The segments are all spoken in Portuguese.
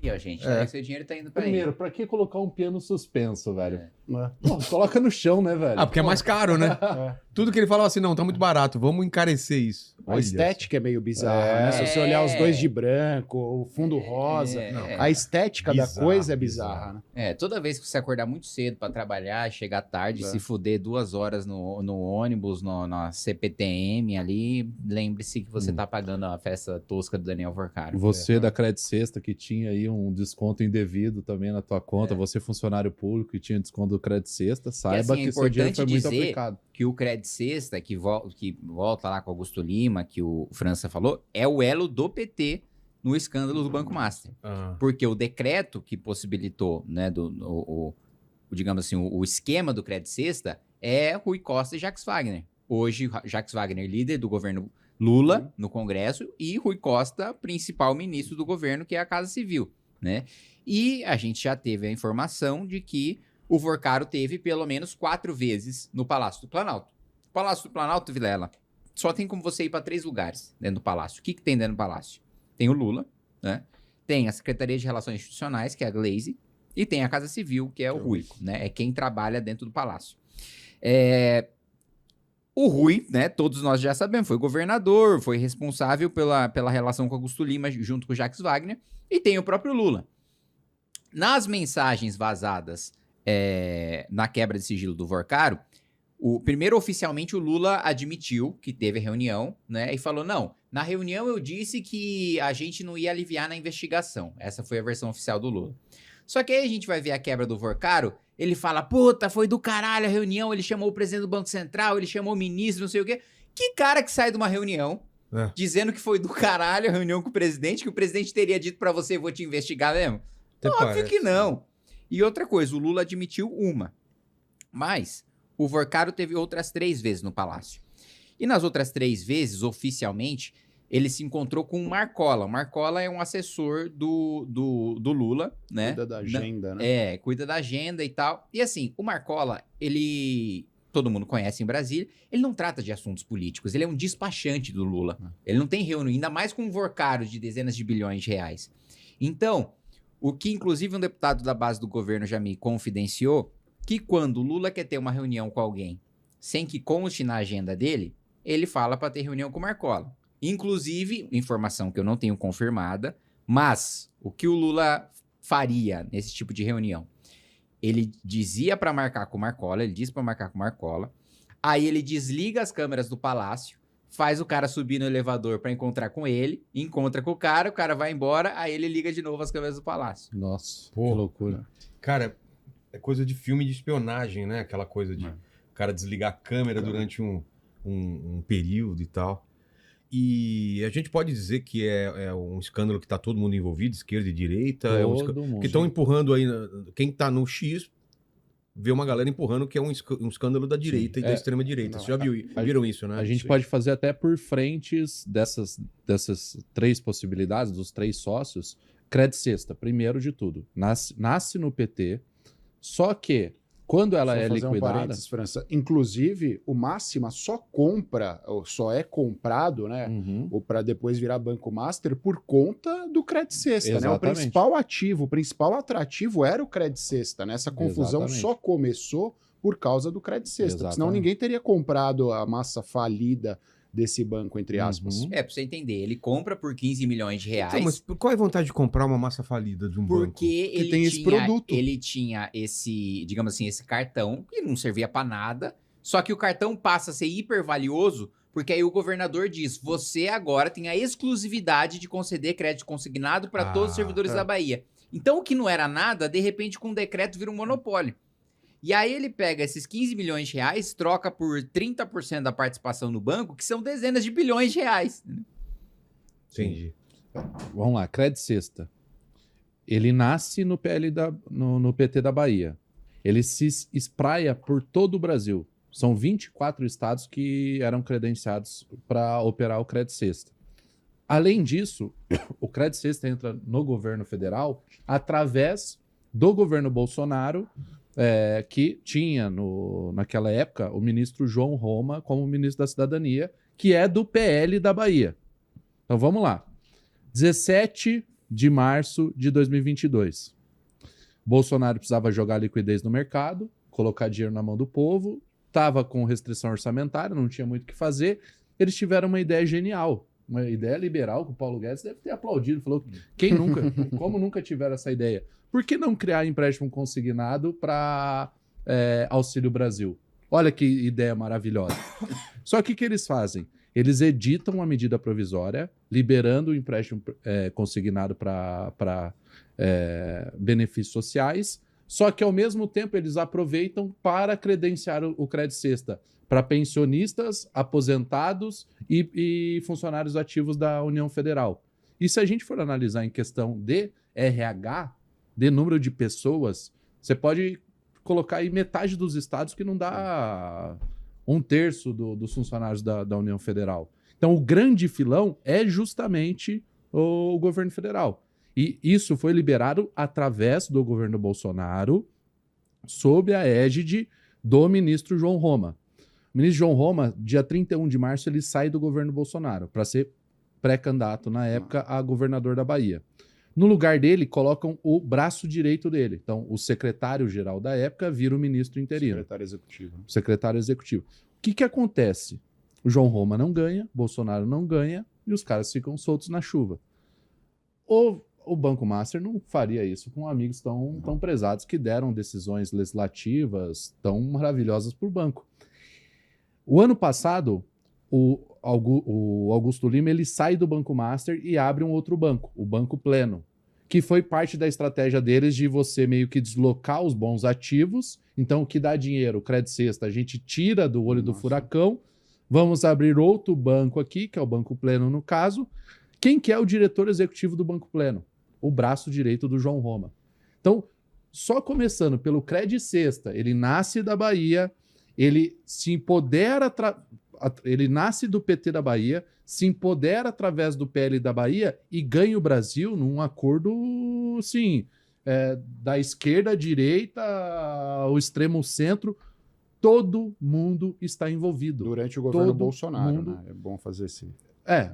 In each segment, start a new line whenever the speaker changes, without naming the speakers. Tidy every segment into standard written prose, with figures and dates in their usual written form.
aqui, ó, gente. Aí seu dinheiro tá indo pra
Primeiro,
aí.
pra que colocar um piano suspenso, velho? Pô, coloca no chão, né, velho?
Ah, porque é mais caro, né? Tudo que ele falava assim, não, tá muito barato, vamos encarecer isso.
A
Olha
estética é meio bizarra, né? Se você olhar os dois de branco, o fundo rosa, a estética da
Bizarro,
coisa é bizarra, né?
Toda vez que você acordar muito cedo pra trabalhar, chegar tarde, se fuder 2 horas no ônibus, na CPTM ali, lembre-se que você tá pagando a festa tosca do Daniel Vorcaro.
Você da Credit Sexta que tinha aí um desconto indevido também na tua conta, você funcionário público que tinha desconto do Credit Sexta, saiba
assim, é
que seu dinheiro foi
importante
muito
dizer
aplicado.
que o Credit Sexta, que volta lá com o Augusto Lima, que o França falou, é o elo do PT no escândalo do Banco Master. Porque o decreto que possibilitou, né, digamos assim, o esquema do Credit Sexta é Rui Costa e Jacques Wagner. Hoje, Jacques Wagner, líder do governo Lula no Congresso, e Rui Costa, principal ministro do governo, que é a Casa Civil, né? E a gente já teve a informação de que o Vorcaro teve pelo menos 4 vezes no Palácio do Planalto. O Palácio do Planalto, Vilela, só tem como você ir para 3 lugares dentro do Palácio. O que tem dentro do Palácio? Tem o Lula, né? Tem a Secretaria de Relações Institucionais, que é a Glaze, e tem a Casa Civil, que é o Rui, né? É quem trabalha dentro do Palácio. O Rui, né, todos nós já sabemos, foi governador, foi responsável pela relação com Augusto Lima junto com Jacques Wagner, e tem o próprio Lula. Nas mensagens vazadas na quebra de sigilo do Vorcaro, primeiro, oficialmente, o Lula admitiu que teve reunião, né, e falou, não, na reunião eu disse que a gente não ia aliviar na investigação. Essa foi a versão oficial do Lula. Só que aí a gente vai ver a quebra do Vorcaro, ele fala, puta, foi do caralho a reunião, ele chamou o presidente do Banco Central, ele chamou o ministro, não sei o quê. Que cara que sai de uma reunião dizendo que foi do caralho a reunião com o presidente, que o presidente teria dito pra você, vou te investigar mesmo? Óbvio que não. E outra coisa, o Lula admitiu uma. Mas o Vorcaro teve outras 3 vezes no Palácio. E nas outras 3 vezes, oficialmente, ele se encontrou com o Marcola. O Marcola é um assessor do Lula, né?
Cuida da agenda, né?
Cuida da agenda e tal. E assim, o Marcola, todo mundo conhece em Brasília, ele não trata de assuntos políticos, ele é um despachante do Lula. Ele não tem reunião, ainda mais com um Vorcaro de dezenas de bilhões de reais. Então, o que inclusive um deputado da base do governo já me confidenciou, que quando o Lula quer ter uma reunião com alguém sem que conste na agenda dele, ele fala para ter reunião com o Marcola. Inclusive, informação que eu não tenho confirmada, mas o que o Lula faria nesse tipo de reunião? Ele dizia para marcar com o Marcola, ele disse para marcar com o Marcola, aí ele desliga as câmeras do palácio, faz o cara subir no elevador para encontrar com ele, encontra com o cara vai embora, aí ele liga de novo as câmeras do palácio.
Nossa,
Pô,
que loucura.
Cara, é coisa de filme de espionagem, né? Aquela coisa de o cara desligar a câmera durante um período e tal. E a gente pode dizer que é um escândalo que está todo mundo envolvido, esquerda e direita. Que estão empurrando aí. Quem está no X vê uma galera empurrando que é um escândalo da direita e da extrema-direita. Você já viram isso, né?
A gente pode fazer até por frentes dessas 3 possibilidades, dos 3 sócios. Credit Sexta, primeiro de tudo, nasce no PT, só que quando ela é liquidada...
França. Inclusive, o Máxima só compra, ou só é comprado, né? Ou para depois virar Banco Master por conta do Credit Sexta, né? O principal ativo, o principal atrativo era o Credit Sexta, né? Essa confusão só começou por causa do Credit Sexta, senão ninguém teria comprado a massa falida desse banco, entre aspas.
Pra você entender, ele compra por 15 milhões de reais.
Então, mas qual é a vontade de comprar uma massa falida de um banco?
Porque ele
tem esse produto.
Ele tinha esse, digamos assim, esse cartão, que não servia pra nada, só que o cartão passa a ser hiper valioso, porque aí o governador diz, você agora tem a exclusividade de conceder crédito consignado para todos os servidores da Bahia. Então, o que não era nada, de repente, com um decreto, vira um monopólio. E aí ele pega esses 15 milhões de reais, troca por 30% da participação no banco, que são dezenas de bilhões de reais.
Entendi.
Vamos lá, Credit Sexta. Ele nasce no no PT da Bahia. Ele se espraia por todo o Brasil. São 24 estados que eram credenciados para operar o Credit Sexta. Além disso, o Credit Sexta entra no governo federal através do governo Bolsonaro, que tinha, naquela época, o ministro João Roma como ministro da Cidadania, que é do PL da Bahia. Então vamos lá. 17 de março de 2022. Bolsonaro precisava jogar liquidez no mercado, colocar dinheiro na mão do povo, estava com restrição orçamentária, não tinha muito o que fazer. Eles tiveram uma ideia genial, uma ideia liberal que o Paulo Guedes deve ter aplaudido. Falou, quem nunca? Como nunca tiveram essa ideia? Por que não criar empréstimo consignado para Auxílio Brasil? Olha que ideia maravilhosa. Só que o que eles fazem? Eles editam uma medida provisória, liberando o empréstimo consignado para benefícios sociais, só que ao mesmo tempo eles aproveitam para credenciar o Credit Sexta para pensionistas, aposentados e funcionários ativos da União Federal. E se a gente for analisar em questão de RH, de número de pessoas, você pode colocar aí metade dos estados que não dá 1/3 dos funcionários da União Federal. Então, o grande filão é justamente o governo federal. E isso foi liberado através do governo Bolsonaro, sob a égide do ministro João Roma. O ministro João Roma, dia 31 de março, ele sai do governo Bolsonaro para ser pré-candidato, na época, a governador da Bahia. No lugar dele, colocam o braço direito dele. Então, o secretário-geral da época vira o ministro interino.
Secretário executivo.
Secretário executivo. O que acontece? O João Roma não ganha, Bolsonaro não ganha e os caras ficam soltos na chuva. O Banco Master não faria isso com amigos tão prezados que deram decisões legislativas tão maravilhosas para o banco. O ano passado, o Augusto Lima ele sai do Banco Master e abre um outro banco, o Banco Pleno, que foi parte da estratégia deles de você meio que deslocar os bons ativos. Então, o que dá dinheiro, o Credit Sexta, a gente tira do olho do furacão, vamos abrir outro banco aqui, que é o Banco Pleno no caso. Quem que é o diretor executivo do Banco Pleno? O braço direito do João Roma. Então, só começando pelo Credit Sexta, ele nasce da Bahia, ele se empodera, ele nasce do PT da Bahia, se empodera através do PL da Bahia e ganha o Brasil num acordo, sim, da esquerda à direita, ao extremo centro, todo mundo está envolvido.
Durante o governo
todo
Bolsonaro,
mundo...
né? É bom fazer esse...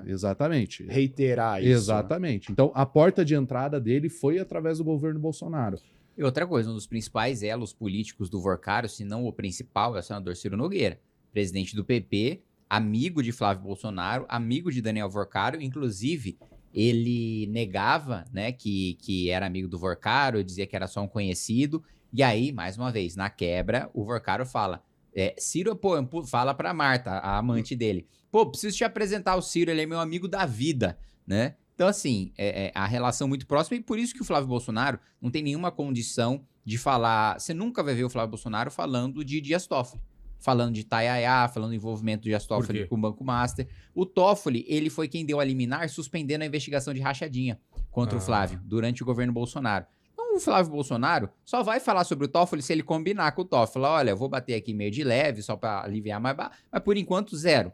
exatamente.
Reiterar isso.
Exatamente. Então, a porta de entrada dele foi através do governo Bolsonaro.
E outra coisa, um dos principais elos políticos do Vorcaro, se não o principal, é o senador Ciro Nogueira, presidente do PP, amigo de Flávio Bolsonaro, amigo de Daniel Vorcaro, inclusive ele negava, né, que era amigo do Vorcaro, dizia que era só um conhecido, e aí, mais uma vez, na quebra, o Vorcaro fala, Ciro, fala pra Marta, a amante dele, preciso te apresentar o Ciro, ele é meu amigo da vida, né? Então, assim, a relação muito próxima, e por isso que o Flávio Bolsonaro não tem nenhuma condição de falar... Você nunca vai ver o Flávio Bolsonaro falando de Dias Toffoli, falando de Itaiaia, falando do envolvimento do Dias Toffoli com o Banco Master. O Toffoli, ele foi quem deu a liminar, suspendendo a investigação de rachadinha contra o Flávio, durante o governo Bolsonaro. Então, o Flávio Bolsonaro só vai falar sobre o Toffoli se ele combinar com o Toffoli. Falar, olha, eu vou bater aqui meio de leve, só para aliviar, mas por enquanto, zero.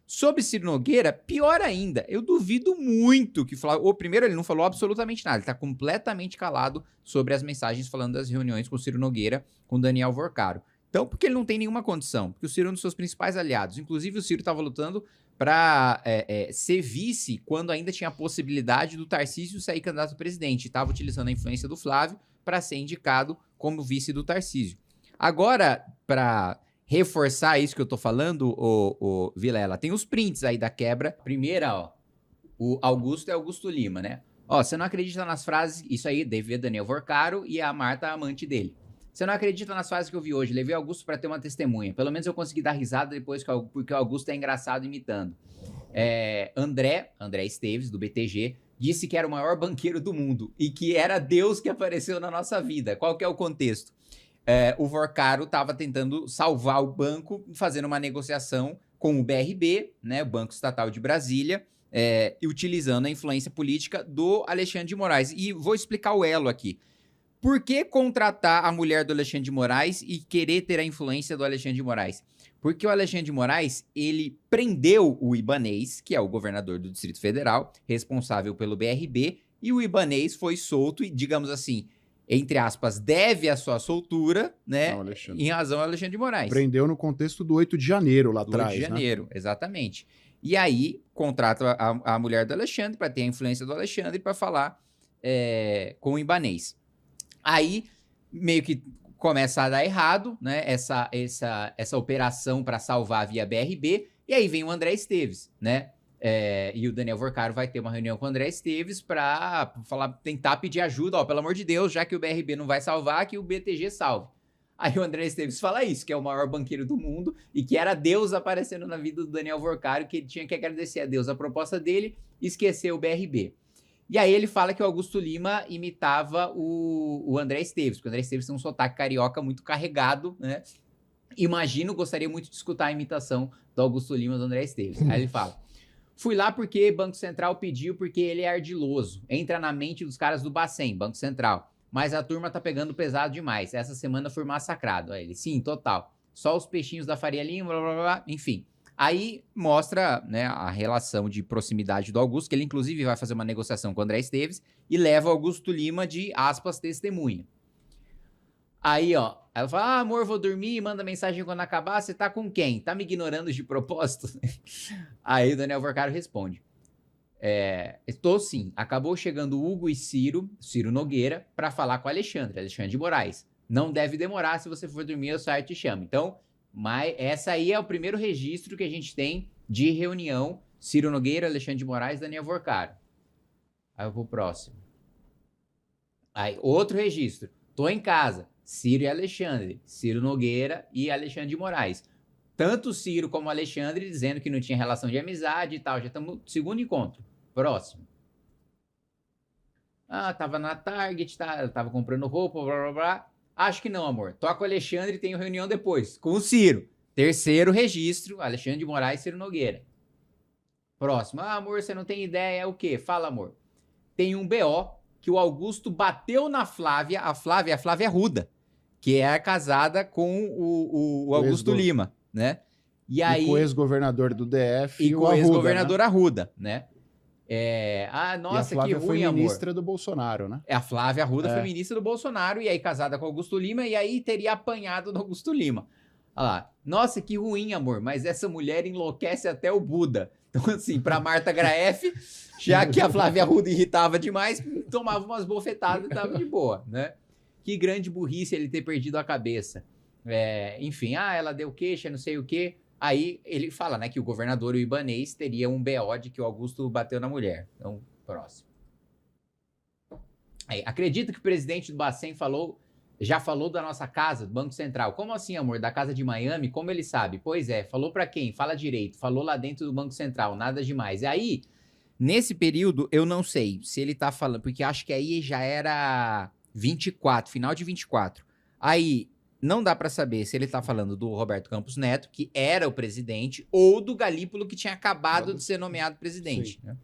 Sobre Ciro Nogueira, pior ainda, eu duvido muito que Flávio... Primeiro, ele não falou absolutamente nada, ele tá completamente calado sobre as mensagens falando das reuniões com o Ciro Nogueira, com o Daniel Vorcaro. Então, porque ele não tem nenhuma condição, porque o Ciro é um dos seus principais aliados. Inclusive, o Ciro estava lutando para ser vice quando ainda tinha a possibilidade do Tarcísio sair candidato a presidente. Estava utilizando a influência do Flávio para ser indicado como vice do Tarcísio. Agora, para reforçar isso que eu tô falando, o Vilela, tem os prints aí da quebra. Primeira, ó, o Augusto é Augusto Lima, né? Ó, você não acredita nas frases, isso aí, deve Daniel Vorcaro e a Marta, a amante dele. Você não acredita nas frases que eu vi hoje, levei o Augusto para ter uma testemunha. Pelo menos eu consegui dar risada depois, porque o Augusto é engraçado imitando. André Esteves, do BTG, disse que era o maior banqueiro do mundo e que era Deus que apareceu na nossa vida. Qual que é o contexto? O Vorcaro estava tentando salvar o banco, fazendo uma negociação com o BRB, né, o Banco Estatal de Brasília, e utilizando a influência política do Alexandre de Moraes. E vou explicar o elo aqui. Por que contratar a mulher do Alexandre de Moraes e querer ter a influência do Alexandre de Moraes? Porque o Alexandre de Moraes, ele prendeu o Ibanez, que é o governador do Distrito Federal, responsável pelo BRB, e o Ibanez foi solto e, digamos assim, entre aspas, deve a sua soltura, né, em razão ao Alexandre de Moraes.
Prendeu no contexto do 8 de janeiro lá atrás,
8 de janeiro, exatamente. E aí, contrata a mulher do Alexandre para ter a influência do Alexandre para falar com o Ibanez. Aí, meio que começa a dar errado, né? Essa operação para salvar via BRB, e aí vem o André Esteves, né? E o Daniel Vorcaro vai ter uma reunião com o André Esteves para tentar pedir ajuda, ó, pelo amor de Deus, já que o BRB não vai salvar, que o BTG salve. Aí o André Esteves fala isso, que é o maior banqueiro do mundo e que era Deus aparecendo na vida do Daniel Vorcaro, que ele tinha que agradecer a Deus a proposta dele e esquecer o BRB. E aí ele fala que o Augusto Lima imitava o André Esteves, porque o André Esteves tem um sotaque carioca muito carregado, né? Gostaria muito de escutar a imitação do Augusto Lima do André Esteves. Aí ele fala: fui lá porque Banco Central pediu, porque ele é ardiloso. Entra na mente dos caras do Bacen, Banco Central. Mas a turma tá pegando pesado demais. Essa semana fui massacrado. Aí ele: sim, total. Só os peixinhos da Faria Lima, blá, blá, blá. Enfim. Aí mostra, né, a relação de proximidade do Augusto, que ele inclusive vai fazer uma negociação com o André Esteves e leva o Augusto Lima de, aspas, testemunha. Aí, ó, ela fala: amor, vou dormir, manda mensagem quando acabar, você tá com quem? Tá me ignorando de propósito? Aí o Daniel Vorcaro responde: estou sim, acabou chegando Hugo e Ciro Nogueira, para falar com Alexandre de Moraes. Não deve demorar, se você for dormir eu saio e te chamo. Então, mas essa aí é o primeiro registro que a gente tem de reunião: Ciro Nogueira, Alexandre de Moraes, Daniel Vorcaro. Aí eu vou pro próximo. Aí, outro registro: tô em casa, Ciro e Alexandre, Ciro Nogueira e Alexandre de Moraes. Tanto Ciro como Alexandre dizendo que não tinha relação de amizade e tal. Já estamos no segundo encontro. Próximo. Tava na Target, tava comprando roupa, blá, blá, blá. Acho que não, amor. Tô com o Alexandre e tenho reunião depois. Com o Ciro. Terceiro registro: Alexandre de Moraes e Ciro Nogueira. Próximo. Amor, você não tem ideia. É o quê? Fala, amor. Tem um BO que o Augusto bateu na Flávia. A Flávia Arruda, que é casada com o Augusto Lima, né? E aí,
com o ex-governador do DF
e com o ex-governador, né? Arruda, né? Nossa,
e a Flávia
que ruim,
foi ministra
amor.
do Bolsonaro, né?
A Flávia Arruda foi ministra do Bolsonaro, e aí casada com o Augusto Lima, e aí teria apanhado do Augusto Lima. Olha lá: nossa, que ruim, amor, mas essa mulher enlouquece até o Buda. Então, assim, pra Marta Graeff, já que a Flávia Arruda irritava demais, tomava umas bofetadas e tava de boa, né? Que grande burrice ele ter perdido a cabeça. Enfim, ela deu queixa, não sei o quê. Aí ele fala, né, que o governador, o Ibanez, teria um BO de que o Augusto bateu na mulher. Então, próximo. Aí, acredito que o presidente do Bacen já falou da nossa casa, do Banco Central. Como assim, amor? Da casa de Miami? Como ele sabe? Pois é, falou pra quem? Fala direito. Falou lá dentro do Banco Central, nada demais. E aí, nesse período, eu não sei se ele tá falando, porque acho que aí já era 24, final de 24. Aí, não dá pra saber se ele tá falando do Roberto Campos Neto, que era o presidente, ou do Galípolo, que tinha acabado de ser nomeado presidente. Né?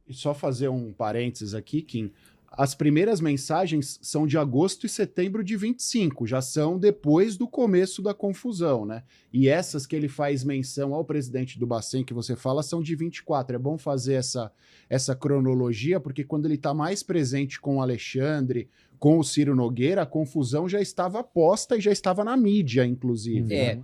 E só fazer um parênteses aqui, Kim. As primeiras mensagens são de agosto e setembro de 25, já são depois do começo da confusão, né? E essas que ele faz menção ao presidente do Bacen, que você fala, são de 24. É bom fazer essa cronologia, porque quando ele está mais presente com o Alexandre, com o Ciro Nogueira, a confusão já estava posta e já estava na mídia, inclusive.